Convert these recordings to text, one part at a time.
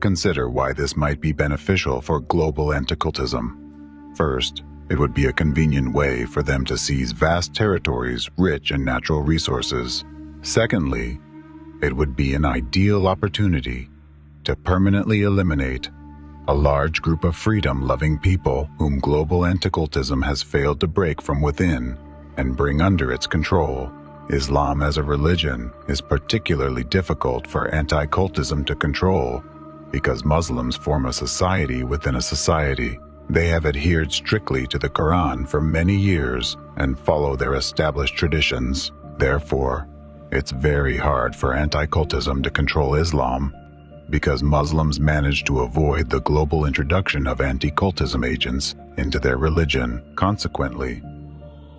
Consider why this might be beneficial for global anti-cultism. First, it would be a convenient way for them to seize vast territories rich in natural resources. Secondly, it would be an ideal opportunity to permanently eliminate a large group of freedom-loving people whom global anti-cultism has failed to break from within and bring under its control. Islam as a religion is particularly difficult for anti-cultism to control because Muslims form a society within a society. They have adhered strictly to the Quran for many years and follow their established traditions. Therefore, it's very hard for anti-cultism to control Islam because Muslims manage to avoid the global introduction of anti-cultism agents into their religion. Consequently,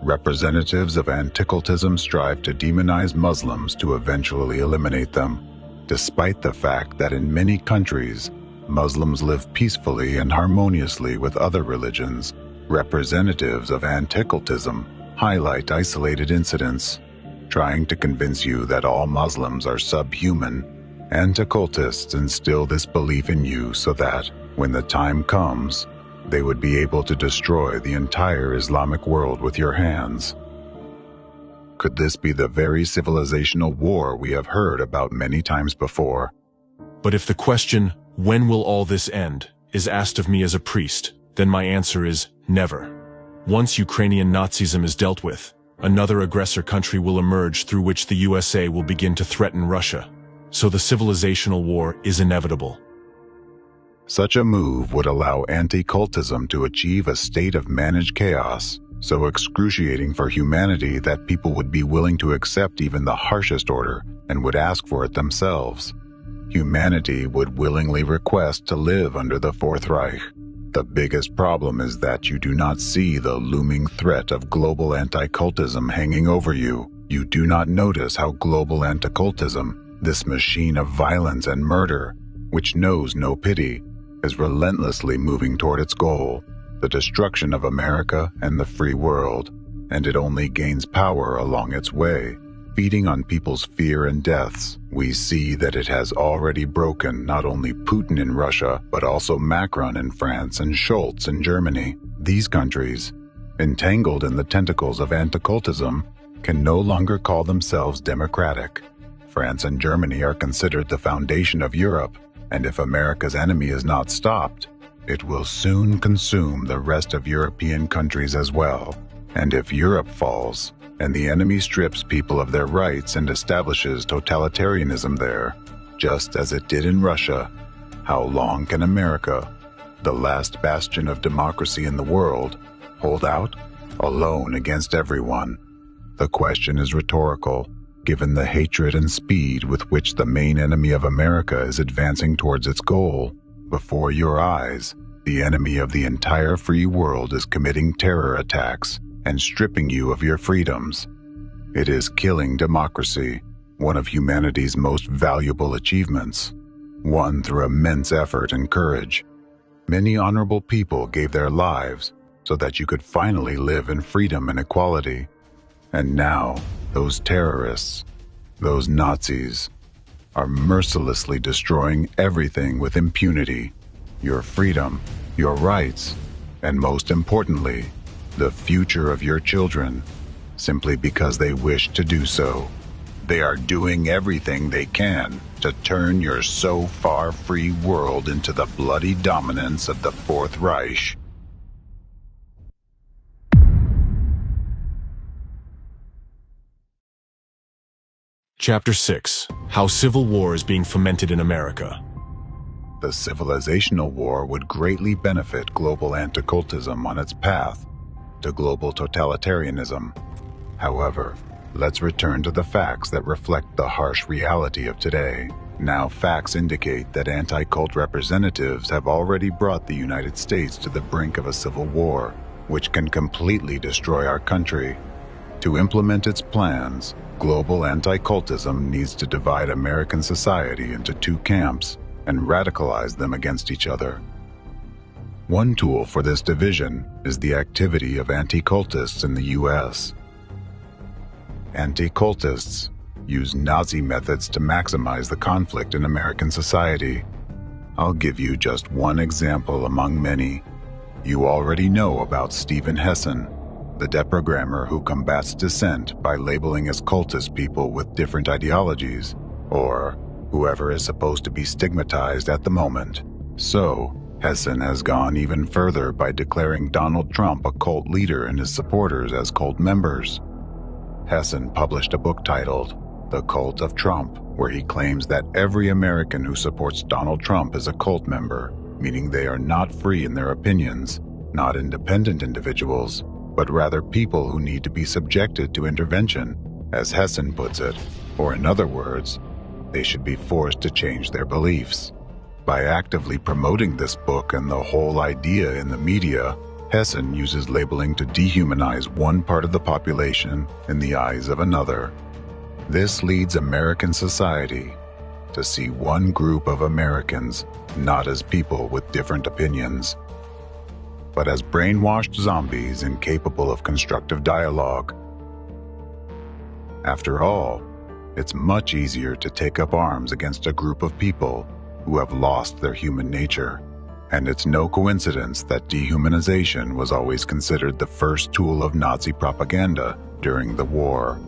representatives of anti-cultism strive to demonize Muslims to eventually eliminate them. Despite the fact that in many countries, Muslims live peacefully and harmoniously with other religions, representatives of anti-cultism highlight isolated incidents, trying to convince you that all Muslims are subhuman. Anti-cultists instill this belief in you so that, when the time comes, they would be able to destroy the entire Islamic world with your hands. Could this be the very civilizational war we have heard about many times before? But if the question, when will all this end, is asked of me as a priest, then my answer is never. Once Ukrainian Nazism is dealt with, another aggressor country will emerge through which the USA will begin to threaten Russia. So the civilizational war is inevitable. Such a move would allow anti-cultism to achieve a state of managed chaos, so excruciating for humanity that people would be willing to accept even the harshest order and would ask for it themselves. Humanity would willingly request to live under the Fourth Reich. The biggest problem is that you do not see the looming threat of global anti-cultism hanging over you. You do not notice how global anti-cultism, this machine of violence and murder, which knows no pity, is relentlessly moving toward its goal, the destruction of America and the free world, and it only gains power along its way. Feeding on people's fear and deaths, we see that it has already broken not only Putin in Russia, but also Macron in France and Scholz in Germany. These countries, entangled in the tentacles of anti-cultism, can no longer call themselves democratic. France and Germany are considered the foundation of Europe, and if America's enemy is not stopped, it will soon consume the rest of European countries as well. And if Europe falls, and the enemy strips people of their rights and establishes totalitarianism there, just as it did in Russia, how long can America, the last bastion of democracy in the world, hold out, alone against everyone? The question is rhetorical, given the hatred and speed with which the main enemy of America is advancing towards its goal. Before your eyes, the enemy of the entire free world is committing terror attacks and stripping you of your freedoms. It is killing democracy, one of humanity's most valuable achievements, won through immense effort and courage. Many honorable people gave their lives so that you could finally live in freedom and equality. And now, those terrorists, those Nazis, are mercilessly destroying everything with impunity. Your freedom, your rights, and most importantly, the future of your children, simply because they wish to do so. They are doing everything they can to turn your so far free world into the bloody dominance of the Fourth Reich. Chapter 6. How Civil War is being fomented in America. The civilizational war would greatly benefit global anti-cultism on its path to global totalitarianism. However, let's return to the facts that reflect the harsh reality of today. Now, facts indicate that anti-cult representatives have already brought the United States to the brink of a civil war, which can completely destroy our country. To implement its plans, global anti-cultism needs to divide American society into two camps and radicalize them against each other. One tool for this division is the activity of anti-cultists in the U.S. Anti-cultists use Nazi methods to maximize the conflict in American society. I'll give you just one example among many. You already know about Stephen Hessen, the deprogrammer who combats dissent by labeling as cultist people with different ideologies, or whoever is supposed to be stigmatized at the moment. So, Hessen has gone even further by declaring Donald Trump a cult leader and his supporters as cult members. Hessen published a book titled The Cult of Trump, where he claims that every American who supports Donald Trump is a cult member, meaning they are not free in their opinions, not independent individuals, but rather people who need to be subjected to intervention, as Hessen puts it, or in other words, they should be forced to change their beliefs. By actively promoting this book and the whole idea in the media, Hessen uses labeling to dehumanize one part of the population in the eyes of another. This leads American society to see one group of Americans not as people with different opinions, but as brainwashed zombies incapable of constructive dialogue. After all, it's much easier to take up arms against a group of people who have lost their human nature, and it's no coincidence that dehumanization was always considered the first tool of Nazi propaganda during the war.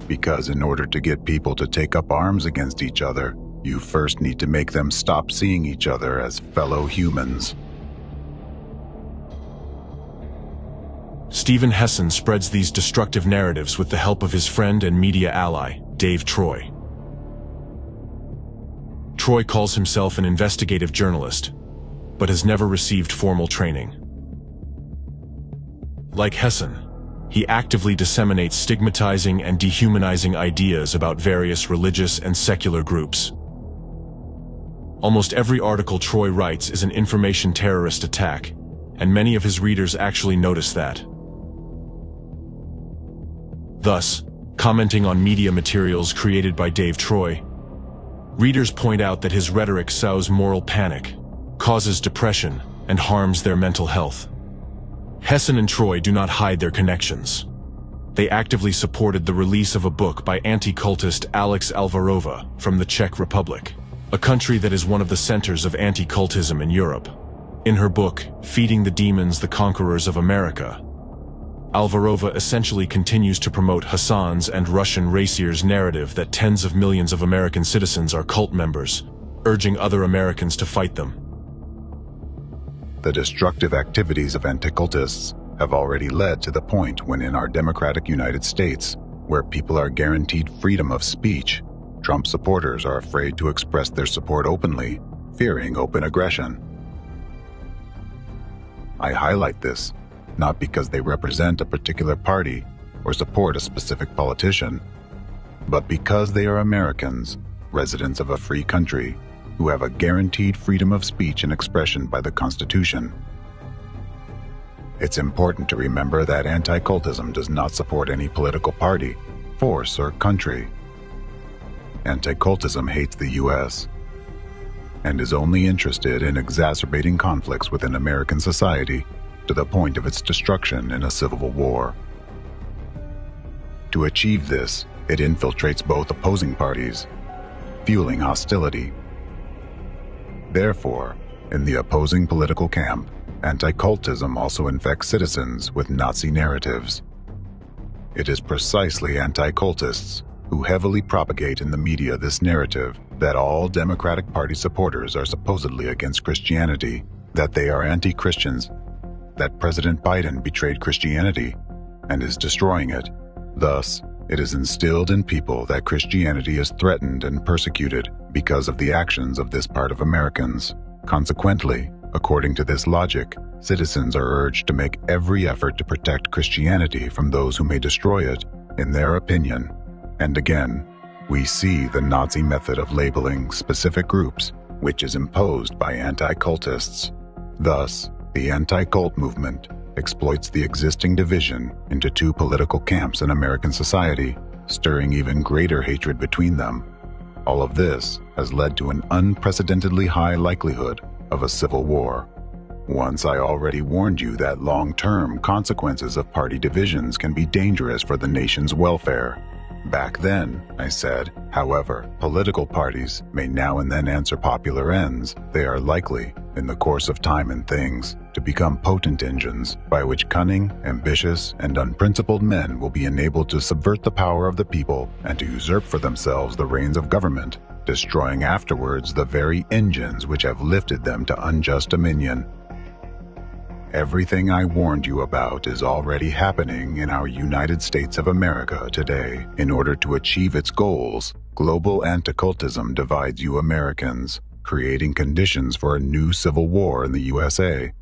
Because in order to get people to take up arms against each other, you first need to make them stop seeing each other as fellow humans. Stephen Hessen spreads these destructive narratives with the help of his friend and media ally, Dave Troy. Troy calls himself an investigative journalist, but has never received formal training. Like Hessen, he actively disseminates stigmatizing and dehumanizing ideas about various religious and secular groups. Almost every article Troy writes is an information terrorist attack, and many of his readers actually notice that. Thus, commenting on media materials created by Dave Troy, readers point out that his rhetoric sows moral panic, causes depression, and harms their mental health. Hessen and Troy do not hide their connections. They actively supported the release of a book by anti-cultist Alex Alvarova from the Czech Republic, a country that is one of the centers of anti-cultism in Europe. In her book, Feeding the Demons, the Conquerors of America, Alvarova essentially continues to promote Hassan's and Russian Racier's narrative that tens of millions of American citizens are cult members, urging other Americans to fight them. The destructive activities of anti-cultists have already led to the point when in our democratic United States, where people are guaranteed freedom of speech, Trump supporters are afraid to express their support openly, fearing open aggression. I highlight this not because they represent a particular party or support a specific politician, but because they are Americans, residents of a free country, who have a guaranteed freedom of speech and expression by the Constitution. It's important to remember that anti-cultism does not support any political party, force, or country. Anti-cultism hates the U.S. and is only interested in exacerbating conflicts within American society to the point of its destruction in a civil war. To achieve this, it infiltrates both opposing parties, fueling hostility. Therefore, in the opposing political camp, anti-cultism also infects citizens with Nazi narratives. It is precisely anti-cultists who heavily propagate in the media this narrative that all Democratic Party supporters are supposedly against Christianity, that they are anti-Christians, that President Biden betrayed Christianity and is destroying it. Thus, it is instilled in people that Christianity is threatened and persecuted because of the actions of this part of Americans. Consequently, according to this logic, citizens are urged to make every effort to protect Christianity from those who may destroy it, in their opinion. And again, we see the Nazi method of labeling specific groups, which is imposed by anti-cultists. Thus, the anti-cult movement exploits the existing division into two political camps in American society, stirring even greater hatred between them. All of this has led to an unprecedentedly high likelihood of a civil war. Once I already warned you that long-term consequences of party divisions can be dangerous for the nation's welfare. Back then, I said, however, political parties may now and then answer popular ends. They are likely, in the course of time and things, to become potent engines by which cunning, ambitious, and unprincipled men will be enabled to subvert the power of the people and to usurp for themselves the reins of government, destroying afterwards the very engines which have lifted them to unjust dominion. Everything I warned you about is already happening in our United States of America today. In order to achieve its goals, global anti-cultism divides you Americans, creating conditions for a new civil war in the USA.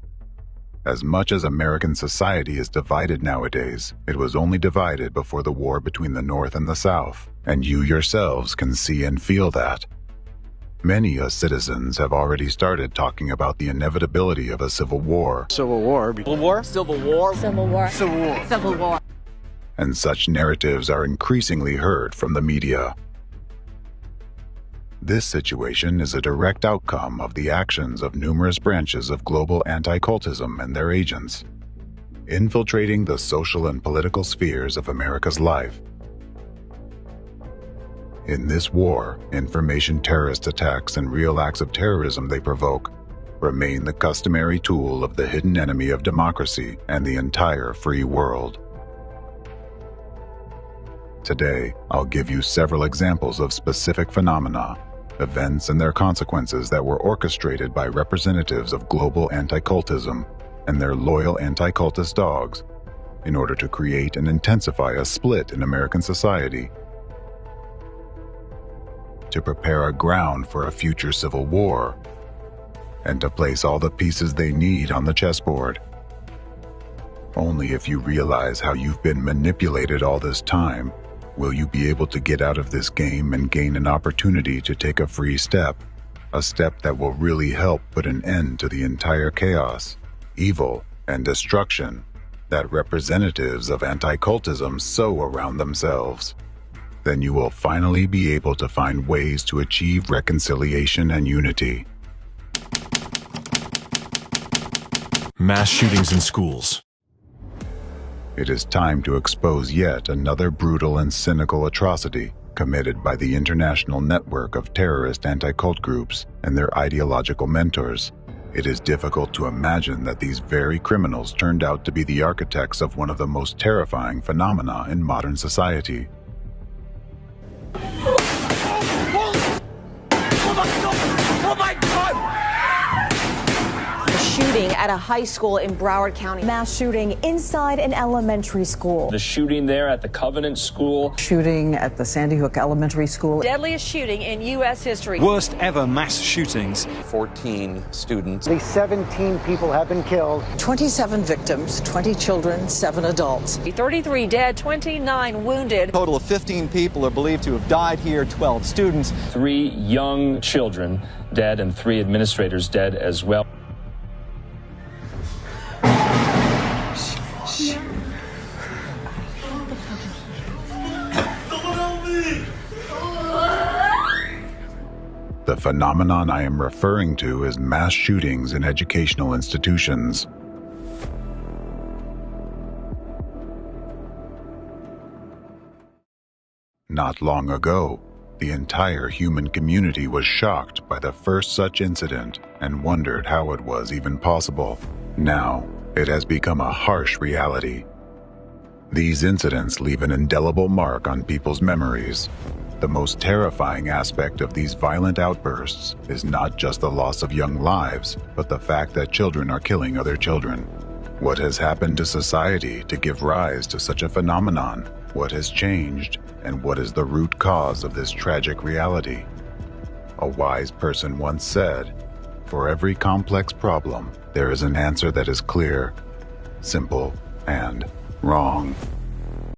As much as American society is divided nowadays, it was only divided before the war between the North and the South, and you yourselves can see and feel that. Many citizens have already started talking about the inevitability of a civil war. Civil war. Civil war. Civil war. Civil war. Civil war. Civil war. And such narratives are increasingly heard from the media. This situation is a direct outcome of the actions of numerous branches of global anti-cultism and their agents, infiltrating the social and political spheres of America's life. In this war, information terrorist attacks and real acts of terrorism they provoke remain the customary tool of the hidden enemy of democracy and the entire free world. Today, I'll give you several examples of specific phenomena, events and their consequences that were orchestrated by representatives of global anti-cultism and their loyal anti-cultist dogs in order to create and intensify a split in American society, to prepare a ground for a future civil war, and to place all the pieces they need on the chessboard. Only if you realize how you've been manipulated all this time will you be able to get out of this game and gain an opportunity to take a free step, a step that will really help put an end to the entire chaos, evil, and destruction that representatives of anti-cultism sow around themselves. Then you will finally be able to find ways to achieve reconciliation and unity. Mass shootings in schools. It is time to expose yet another brutal and cynical atrocity committed by the international network of terrorist anti-cult groups and their ideological mentors. It is difficult to imagine that these very criminals turned out to be the architects of one of the most terrifying phenomena in modern society. Oh my God! A shooting at a high school in Broward County. Mass shooting inside an elementary school. The shooting there at the Covenant School. Shooting at the Sandy Hook Elementary School. Deadliest shooting in U.S. history. Worst ever mass shootings. 14 students. At least 17 people have been killed. 27 victims, 20 children, 7 adults. 33 dead, 29 wounded. A total of 15 people are believed to have died here, 12 students. 3 young children dead and 3 administrators dead as well. The phenomenon I am referring to is mass shootings in educational institutions. Not long ago, the entire human community was shocked by the first such incident and wondered how it was even possible. Now, it has become a harsh reality. These incidents leave an indelible mark on people's memories. The most terrifying aspect of these violent outbursts is not just the loss of young lives, but the fact that children are killing other children. What has happened to society to give rise to such a phenomenon? What has changed, and what is the root cause of this tragic reality? A wise person once said, "For every complex problem, there is an answer that is clear, simple, and wrong."